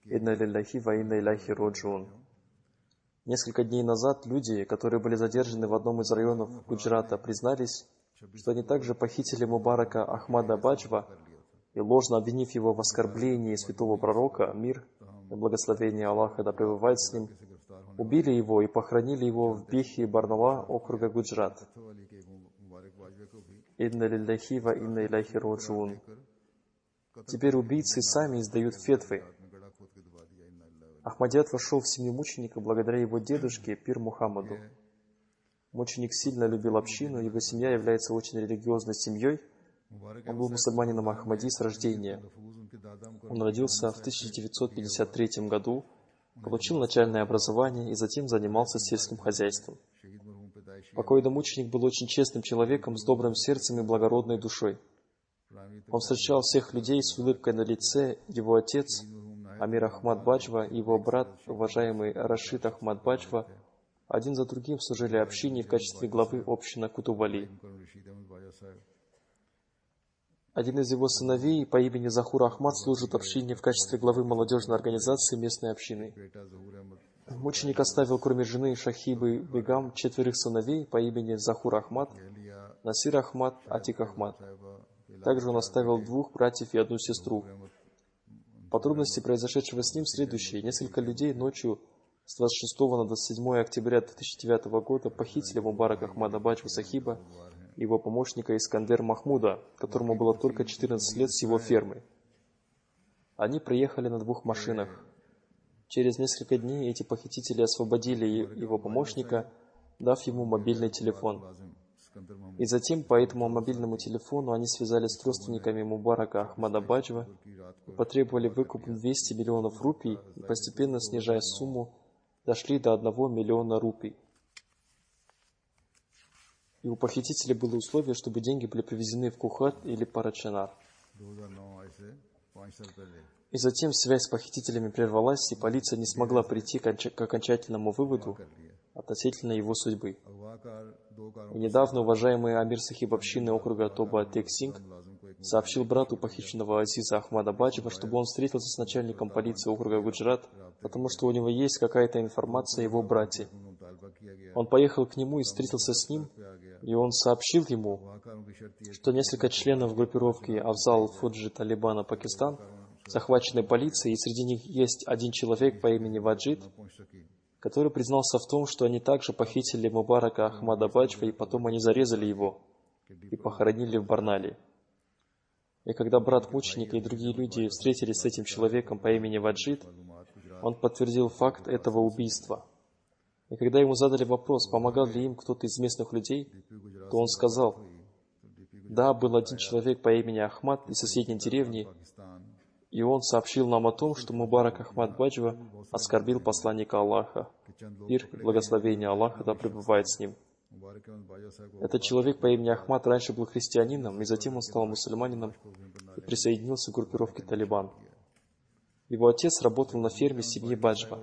Speaker 2: Инна лилляхи ва инна иляйхи роджиун. Несколько дней назад люди, которые были задержаны в одном из районов Гуджрата, признались, что они также похитили Мубарака Ахмада Баджва и, ложно обвинив его в оскорблении святого пророка, мир и благословение Аллаха да пребывает с ним, убили его и похоронили его в Бехи Барнала, округа Гуджрат. Инна лилляхи ва инна иляйхи роджиун. Теперь убийцы сами издают фетвы. Ахмадият вошел в семью мученика благодаря его дедушке Пир Мухаммаду. Мученик сильно любил общину, его семья является очень религиозной семьей. Он был мусульманином Ахмади с рождения. Он родился в 1953 году, получил начальное образование и затем занимался сельским хозяйством. Покойный мученик был очень честным человеком с добрым сердцем и благородной душой. Он встречал всех людей с улыбкой на лице. Его отец, амир Ахмад Баджва, и его брат, уважаемый Рашид Ахмад Баджва, один за другим служили общине в качестве главы общины Кутували. Один из его сыновей по имени Захур Ахмад служит общине в качестве главы молодежной организации местной общины. Мученик оставил, кроме жены Шахибы Бегам, 4 сыновей по имени Захур Ахмад, Насир Ахмад, Атик Ахмад. Также он оставил 2 братьев и 1 сестру. Подробности произошедшего с ним следующие. Несколько людей ночью с 26 на 27 октября 2009 года похитили Мубарака Ахмада Баджва Сахиба и его помощника Искандер Махмуда, которому было только 14 лет, с его фермы. Они приехали на 2 машинах. Через несколько дней эти похитители освободили его помощника, дав ему мобильный телефон. И затем по этому мобильному телефону они связались с родственниками Мубарака Ахмада Баджва и потребовали выкуп 200 миллионов рупий, и постепенно снижая сумму, дошли до 1 миллиона рупий. И у похитителей было условие, чтобы деньги были привезены в Кухат или Парачанар. И затем связь с похитителями прервалась, и полиция не смогла прийти к окончательному выводу относительно его судьбы. И недавно уважаемый амир Сахиб общины округа Тоба Тексинг сообщил брату похищенного Азиза Ахмада Баджва, чтобы он встретился с начальником полиции округа Гуджрат, потому что у него есть какая-то информация о его брате. Он поехал к нему и встретился с ним, и он сообщил ему, что несколько членов группировки Афзал Фуджи Талибана Пакистан захвачены полицией, и среди них есть один человек по имени Ваджид, который признался в том, что они также похитили Мубарака Ахмада Баджва, и потом они зарезали его и похоронили в Барнале. И когда брат мученика и другие люди встретились с этим человеком по имени Ваджид, он подтвердил факт этого убийства. И когда ему задали вопрос, помогал ли им кто-то из местных людей, то он сказал: да, был один человек по имени Ахмад из соседней деревни, и он сообщил нам о том, что Мубарак Ахмад Баджва оскорбил посланника Аллаха. Мир и благословение Аллаха да пребывает с ним. Этот человек по имени Ахмад раньше был христианином, и затем он стал мусульманином и присоединился к группировке Талибан. Его отец работал на ферме семьи Баджва,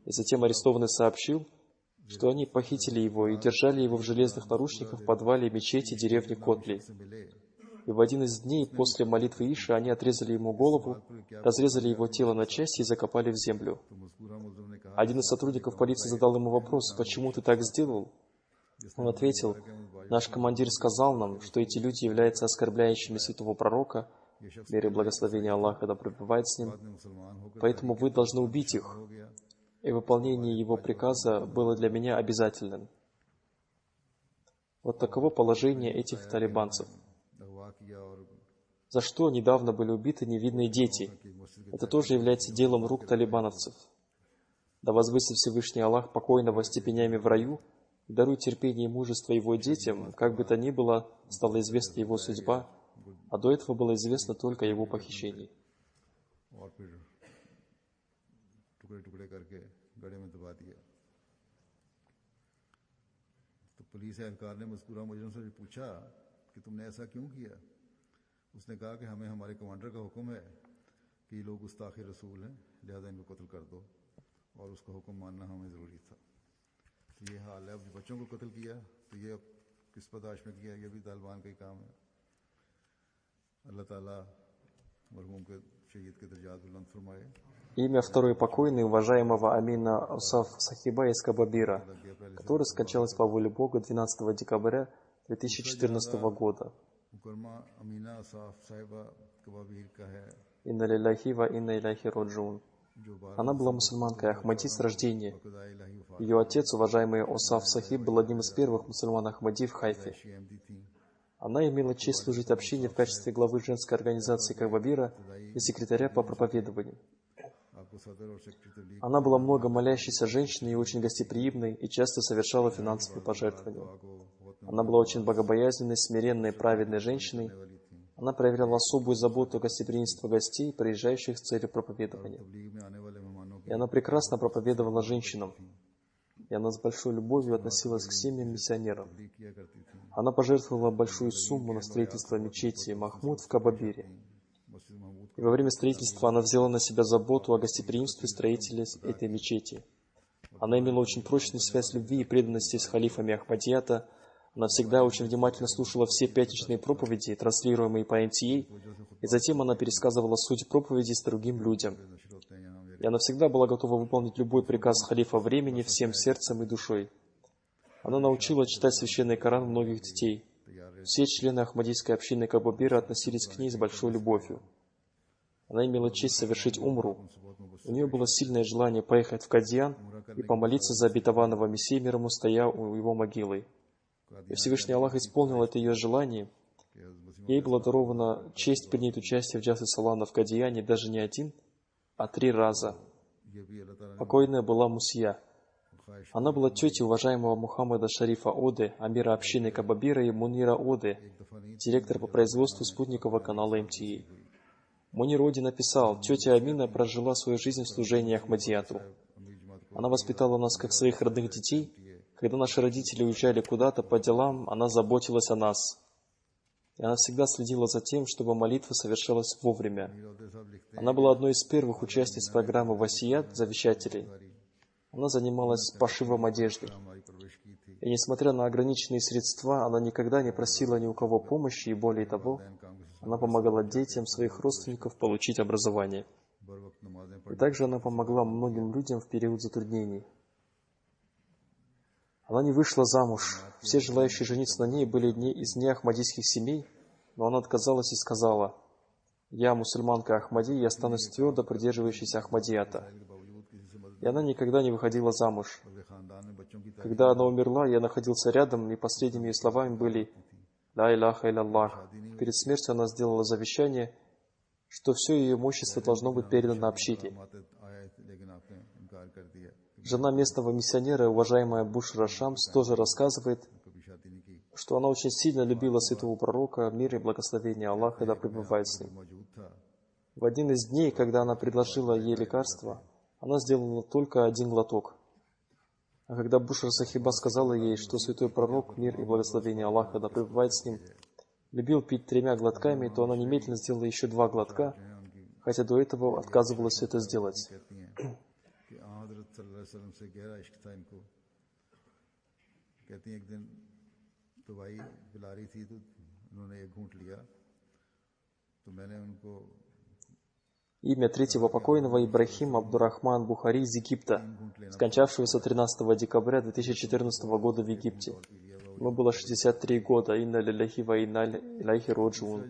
Speaker 2: и затем арестованный сообщил, что они похитили его и держали его в железных наручниках в подвале мечети деревни Котли. И в один из дней после молитвы Иши они отрезали ему голову, разрезали его тело на части и закопали в землю. Один из сотрудников полиции задал ему вопрос: «Почему ты так сделал?» Он ответил: «Наш командир сказал нам, что эти люди являются оскорбляющими святого пророка, мир и благословение Аллаха да пребывает с ним, поэтому вы должны убить их». И выполнение его приказа было для меня обязательным. Вот таково положение этих талибанцев. За что недавно были убиты невинные дети. Это тоже является делом рук талибановцев. Да возвысит Всевышний Аллах покойного степенями в раю, и дарует терпение и мужество его детям, как бы то ни было, стала известна его судьба, а до этого было известно только его похищение.
Speaker 1: पुलिस एहलकार ने मज़कूरा मुजरिम से पूछा कि तुमने ऐसा क्यों किया। उसने कहा कि हमें हमारे कमांडर का हुक्म है कि ये लोग गुस्ताखी रसूल हैं, लिहाजा इनको कत्ल कर दो, और उसका हुक्म मानना हमें ज़रूरी था। तो ये हाल है। अब जो बच्चों को कत्ल किया तो ये अब किस बर्दाश्त में किया, ये भी तालिबान का ही काम है। अल्लाह ताला मरहूम के शहीद के दर्जात बुलंद फरमाए।
Speaker 2: Имя второй покойной, уважаемого Амина Усаф Сахиба из Кабабира, которая скончалась по воле Бога 12 декабря 2014 года.
Speaker 1: मुकरमा अमीना साफ साहिबा कबाबीर का है,
Speaker 2: Инна лилляхи ва инна иляйхи роджун.
Speaker 1: जो
Speaker 2: Она была мусульманкой Ахмади с рождения.
Speaker 1: खुदा इलाही वफा
Speaker 2: Ее отец, уважаемый Усаф Сахиб, был одним из первых мусульман Ахмади в Хайфе.
Speaker 1: अहमदी थी।
Speaker 2: Она имела честь служить общине в качестве главы женской организации Кабабира и секретаря по проповедованию.
Speaker 1: आपको सदर और सेक्रेटरी तबलीग
Speaker 2: Она была много молящейся женщиной и очень гостеприимной, и часто совершала финансовые пожертвования.
Speaker 1: को बहुत
Speaker 2: Она была очень богобоязненной, смиренной, праведной женщиной.
Speaker 1: वाली थी।
Speaker 2: Она проявляла особую заботу о гостеприимстве гостей, приезжающих с целью проповедования.
Speaker 1: तबलीग में आने वाले मेहमानों
Speaker 2: И она прекрасно проповедовала женщинам. И она с большой любовью относилась к семьям миссионерам.
Speaker 1: की किया करती थी।
Speaker 2: Она пожертвовала большую сумму на строительство мечети Махмуд в Кабабире.
Speaker 1: मस्जिद महमूद
Speaker 2: И во время строительства она взяла на себя заботу о гостеприимстве строителей этой мечети. Она имела очень прочную связь любви и преданности с халифами Ахмадията. Она всегда очень внимательно слушала все пятничные проповеди, транслируемые по NTA, и затем она пересказывала суть проповедей с другим людям.
Speaker 1: नशर होते हैं यहाँ मेरे।
Speaker 2: И она всегда была готова выполнить любой приказ халифа времени всем сердцем и душой. Она научила читать священный Коран многих детей. Все члены Ахмадийской общины Кабабира относились к ней с большой любовью. Она имела честь совершить умру. У нее было сильное желание поехать в Кадьян и помолиться за обетованного Мессию мир ему, стоя у его могилы. И Всевышний Аллах исполнил это ее желание. Ей была дарована честь принять участие в Джалсе Салана в Кадьяне даже не один, а 3 раза.
Speaker 1: ये भी अल्लाह ताला
Speaker 2: Покойная была Мусия. Она была тетей уважаемого Мухаммада Шарифа Оды, амира общины Кабабира, и Мунира Оды, директора по производству спутникового канала МТА. Мунир Оди написал: «Тетя Амина прожила свою жизнь в служении Ахмадияту. Она воспитала нас как своих родных детей. Когда наши родители уезжали куда-то по делам, она заботилась о нас. И она всегда следила за тем, чтобы молитва совершалась вовремя. Она была одной из первых участниц программы «Васият» завещателей. Она занималась пошивом одежды.
Speaker 1: हमारी परवरिश की थी।
Speaker 2: И несмотря на ограниченные средства, она никогда не просила ни у кого помощи, и более того, она помогала детям своих родственников получить образование.
Speaker 1: बर वक्त नमाजें
Speaker 2: И
Speaker 1: पढ़
Speaker 2: также она помогла многим людям в период затруднений. Она не вышла замуж. Все желающие жениться на ней были из неахмадийских семей, но она отказалась и сказала: «Я мусульманка Ахмади, и останусь твердо придерживающейся Ахмадията».
Speaker 1: के बावजूद किसी से मदद
Speaker 2: И она никогда не выходила замуж.
Speaker 1: के खानदान में बच्चों की
Speaker 2: Когда она умерла, я находился рядом, и последними ее словами были «Ла иляха илlallah». Перед смертью она сделала завещание, что все ее имущество должно быть передано общине.
Speaker 1: माते आए थे, लेकिन आपने इनकार कर दिया।
Speaker 2: Жена местного миссионера, уважаемая Бушра Шамс, тоже рассказывает,
Speaker 1: कभी शादी नहीं की।
Speaker 2: что она очень сильно любила святого пророка, мир и благословение Аллаха, да пребывает с ним.
Speaker 1: मौजूद था।
Speaker 2: В один из дней, когда она предложила ей лекарство, она сделала только 1 глоток. А когда Бушра Сахиба сказала ей, что святой пророк, мир и благословение Аллаха, да пребывает с ним, любил пить 3 глотками, то она немедленно сделала еще 2 глотка, хотя до этого отказывалась это сделать.
Speaker 1: कहती हैं कि हज़रत सल्लल्लाहु अलैहि वसल्लम से गहरा इश्क था इनको। कहती हैं एक दिन दवाई पिला रही थी तो उन्होंने एक घूंट लिया, तो मैंने उनको
Speaker 2: Имя третьего покойного Ибрахим Абдурахман Бухари из Египта, скончавшегося 13 декабря 2014 года в Египте. Ему было 63 года. Инна лилляхи ва инна иляйхи роджиун.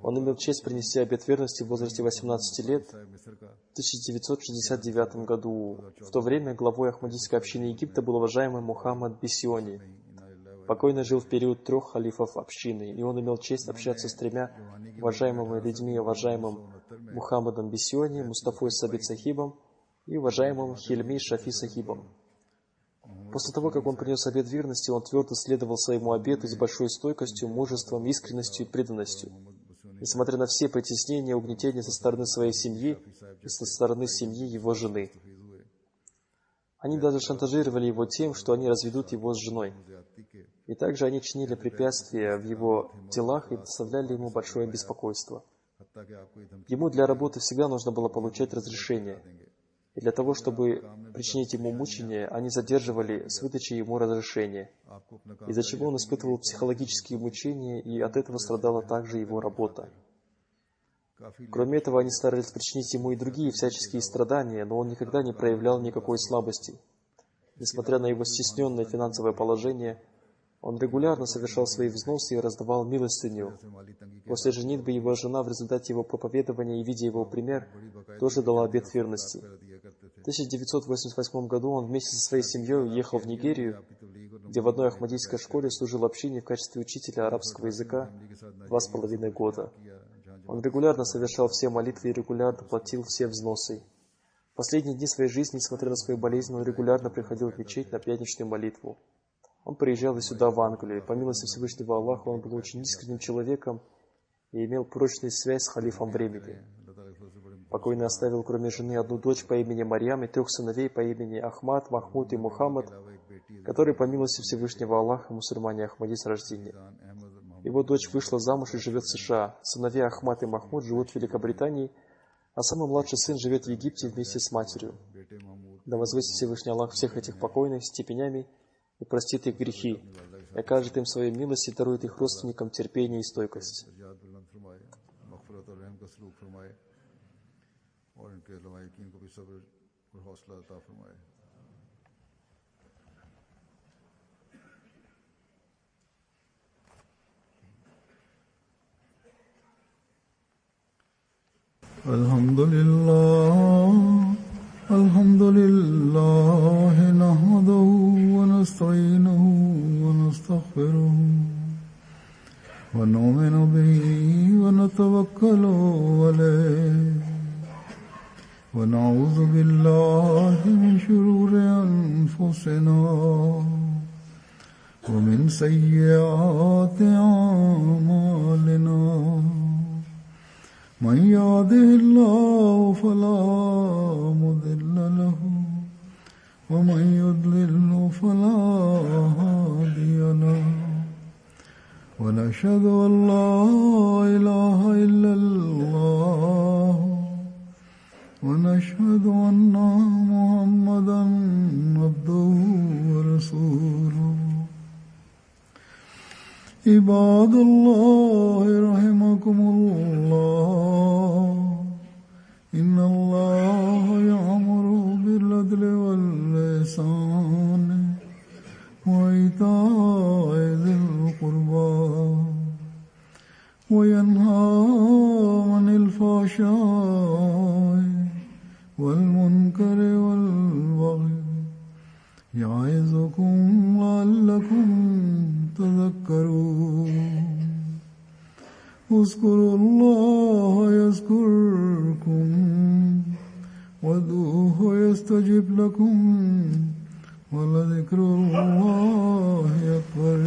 Speaker 2: Он имел честь принести обет верности в возрасте 18 лет в 1969 году. В то время главой Ахмадийской общины Египта был уважаемый Мухаммад Бисиони. Покойный жил в период 3 халифов общины, и он имел честь общаться с 3 уважаемыми людьми, уважаемым Мухаммадом Бисиони, Мустафой Сабит Сахибом и уважаемым Хильми Шафи Сахибом. После того, как он принес обет верности, он твердо следовал своему обету с большой стойкостью, мужеством, искренностью и преданностью. Несмотря на все притеснения и угнетения со стороны своей семьи и со стороны семьи его жены. Они даже шантажировали его тем, что они разведут его с женой. И также они чинили препятствия в его делах и доставляли ему большое беспокойство. Ему для работы всегда нужно было получать разрешение. И для того, чтобы причинить ему мучения, они задерживали с выдачей ему разрешения, из-за чего он испытывал психологические мучения, и от этого страдала также его работа. Кроме этого, они старались причинить ему и другие всяческие страдания, но он никогда не проявлял никакой слабости. Несмотря на его стесненное финансовое положение, он регулярно совершал свои взносы и раздавал милостыню. После женитьбы его жена в результате его проповедования и видя его пример, тоже дала обет верности. В 1988 году он вместе со своей семьей уехал в Нигерию, где в одной ахмадийской школе служил общине в качестве учителя арабского языка 2,5 года. Он регулярно совершал все молитвы и регулярно платил все взносы. В последние дни своей жизни, несмотря на свою болезнь, он регулярно приходил в мечеть на пятничную молитву. Он приезжал и сюда, в Англию. По милости Всевышнего Аллаха, он был очень искренним человеком и имел прочную связь с халифом времени. Покойный оставил, кроме жены, одну дочь по имени Марьям и 3 сыновей по имени Ахмад, Махмуд и Мухаммад, которые, по милости Всевышнего Аллаха, мусульмане Ахмади с рождения. Его дочь вышла замуж и живет в США. Сыновья Ахмад и Махмуд живут в Великобритании, а самый младший сын живет в Египте вместе с матерью. Да возвысит Всевышний Аллах всех этих покойных степенями и простит их грехи, и окажет им свою милость и дарует их родственникам терпение и стойкость.
Speaker 1: Alhamdulillah, nahmaduhu wa nasta'inuhu wa nastaghfiruhu wa nu'minu bihi wa natawakkalu alayhi wa na'udhu billahi min shururi anfusina wa min sayyiati a'malina. من يهده الله فلا مضل له ومن يضلل فلا هادي له ونشهد أن لا إله إلا الله ونشهد أن محمدا عبده ورسوله. عباد الله رحمكم الله إن الله يأمر بالعدل والإحسان وإيتاء ذي القربى وينهى عن الفحشاء والمنكر والبغي يعظكم لعلكم تذكرون. اذكروا الله يذكركم وادعوه يستجب لكم ولذكر الله أكبر.